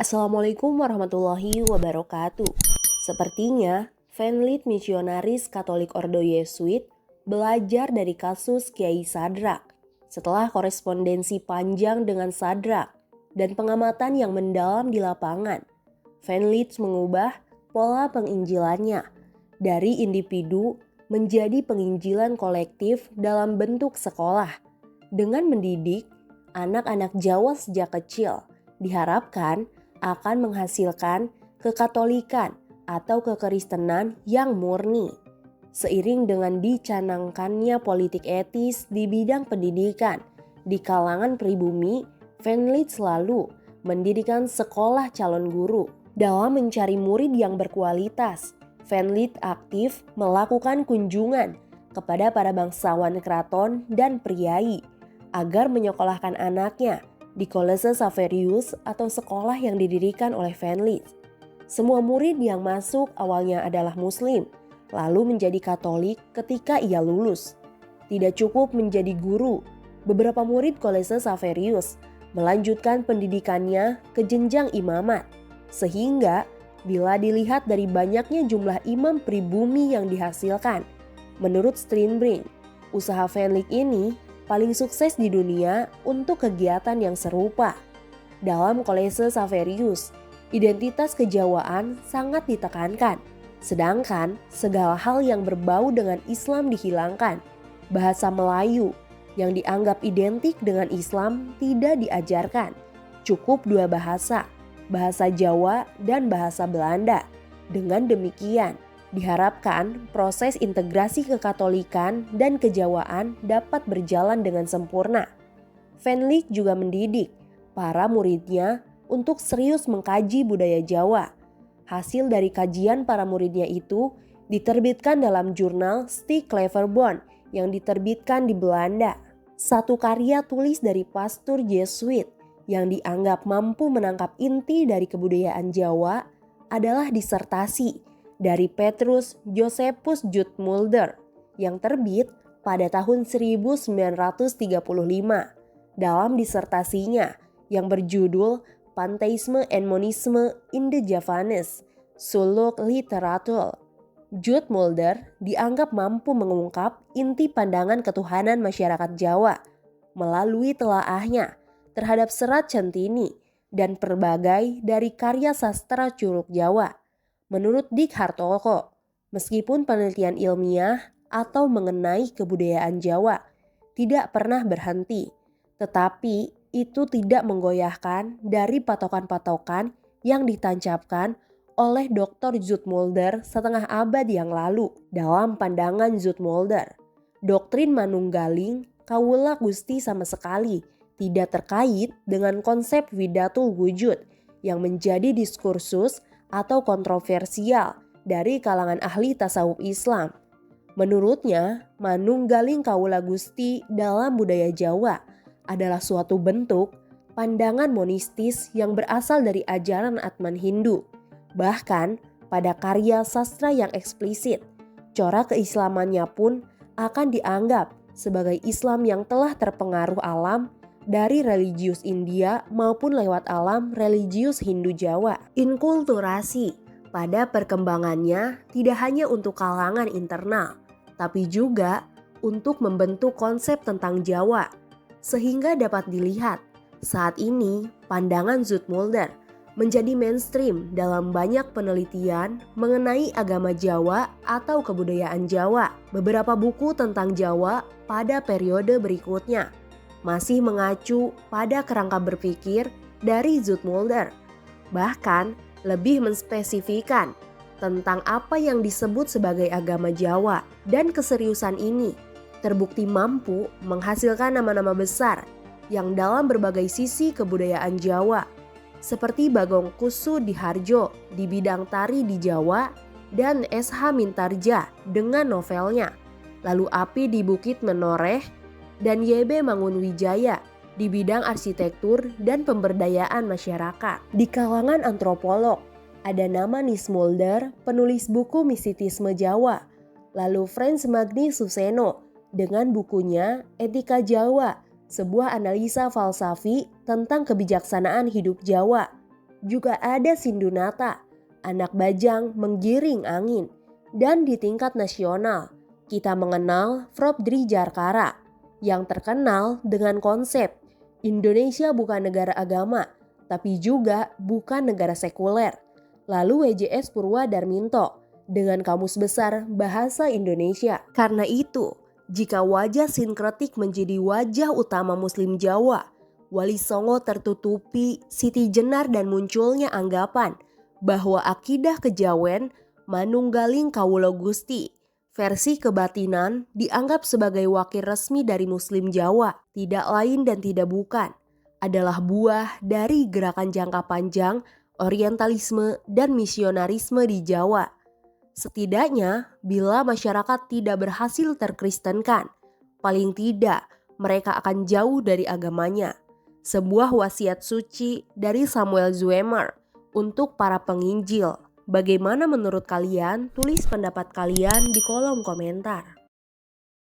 Assalamualaikum warahmatullahi wabarakatuh. Sepertinya, Fanlit misionaris Katolik Ordo Yesuit belajar dari kasus Kiai Sadrak. Setelah korespondensi panjang dengan Sadrak dan pengamatan yang mendalam di lapangan, Fanlit mengubah pola penginjilannya dari individu menjadi penginjilan kolektif dalam bentuk sekolah. Dengan mendidik anak-anak Jawa sejak kecil, diharapkan akan menghasilkan kekatolikan atau kekristenan yang murni. Seiring dengan dicanangkannya politik etis di bidang pendidikan di kalangan pribumi, Fanlit selalu mendirikan sekolah calon guru. Dalam mencari murid yang berkualitas, Fanlit aktif melakukan kunjungan kepada para bangsawan keraton dan priai agar menyekolahkan anaknya di Kolese Saverius atau sekolah yang didirikan oleh Fanlit. Semua murid yang masuk awalnya adalah Muslim, lalu menjadi Katolik ketika ia lulus. Tidak cukup menjadi guru, beberapa murid Kolese Saverius melanjutkan pendidikannya ke jenjang imamat. Sehingga bila dilihat dari banyaknya jumlah imam pribumi yang dihasilkan, menurut Steenbrink, usaha Fanlit ini paling sukses di dunia untuk kegiatan yang serupa. Dalam Kolese Saverius, identitas kejawaan sangat ditekankan, sedangkan segala hal yang berbau dengan Islam dihilangkan. Bahasa Melayu yang dianggap identik dengan Islam tidak diajarkan. Cukup dua bahasa, bahasa Jawa dan bahasa Belanda. Dengan demikian, diharapkan proses integrasi kekatolikan dan kejawaan dapat berjalan dengan sempurna. Fanlit juga mendidik para muridnya untuk serius mengkaji budaya Jawa. Hasil dari kajian para muridnya itu diterbitkan dalam jurnal Stieg Cleverbond yang diterbitkan di Belanda. Satu karya tulis dari pastor Jesuit yang dianggap mampu menangkap inti dari kebudayaan Jawa adalah disertasi dari Petrus Josephus Zoetmulder yang terbit pada tahun 1935. Dalam disertasinya yang berjudul Pantheisme and Monisme in the Javanese Suluk Literatur, Zoetmulder dianggap mampu mengungkap inti pandangan ketuhanan masyarakat Jawa melalui telaahnya terhadap Serat Centini dan berbagai dari karya sastra Curug Jawa. Menurut Dik Hartoko, meskipun penelitian ilmiah atau mengenai kebudayaan Jawa tidak pernah berhenti, tetapi itu tidak menggoyahkan dari patokan-patokan yang ditancapkan oleh Dr. Zoetmulder setengah abad yang lalu. Dalam pandangan Zoetmulder, doktrin manunggaling kawula Gusti sama sekali tidak terkait dengan konsep Widatul Wujud yang menjadi diskursus atau kontroversial dari kalangan ahli tasawuf Islam. Menurutnya, manunggaling kawula Gusti dalam budaya Jawa adalah suatu bentuk pandangan monistis yang berasal dari ajaran Atman Hindu. Bahkan pada karya sastra yang eksplisit, corak keislamannya pun akan dianggap sebagai Islam yang telah terpengaruh alam dari religius India maupun lewat alam religius Hindu Jawa. Inkulturasi pada perkembangannya tidak hanya untuk kalangan internal, tapi juga untuk membentuk konsep tentang Jawa. Sehingga dapat dilihat, saat ini pandangan Zoetmulder menjadi mainstream dalam banyak penelitian mengenai agama Jawa atau kebudayaan Jawa. Beberapa buku tentang Jawa pada periode berikutnya masih mengacu pada kerangka berpikir dari Zoetmulder, bahkan lebih menspesifikan tentang apa yang disebut sebagai agama Jawa, dan keseriusan ini terbukti mampu menghasilkan nama-nama besar yang dalam berbagai sisi kebudayaan Jawa, seperti Bagong Kussudiharjo di bidang tari di Jawa dan S.H. Mintarja dengan novelnya, lalu Api di Bukit Menoreh, dan Y.B. Mangunwijaya di bidang arsitektur dan pemberdayaan masyarakat. Di kalangan antropolog, ada nama Nismulder, penulis buku Mistisisme Jawa, lalu Frans Magni Suseno dengan bukunya Etika Jawa, sebuah analisa falsafi tentang kebijaksanaan hidup Jawa. juga ada Sindunata, anak bajang menggiring angin. Dan di tingkat nasional, kita mengenal Frobdri Jarkara yang terkenal dengan konsep Indonesia bukan negara agama, tapi juga bukan negara sekuler. Lalu WJS Purwadarminto dengan Kamus Besar Bahasa Indonesia. Karena itu, jika wajah sinkretik menjadi wajah utama Muslim Jawa, Wali Songo tertutupi Siti Jenar dan munculnya anggapan bahwa akidah kejawen manunggaling kawula Gusti versi kebatinan dianggap sebagai wakil resmi dari Muslim Jawa, tidak lain dan tidak bukan adalah buah dari gerakan jangka panjang orientalisme dan misionarisme di Jawa. Setidaknya bila masyarakat tidak berhasil terkristenkan, paling tidak mereka akan jauh dari agamanya. Sebuah wasiat suci dari Samuel Zwemer untuk para penginjil. Bagaimana menurut kalian? Tulis pendapat kalian di kolom komentar.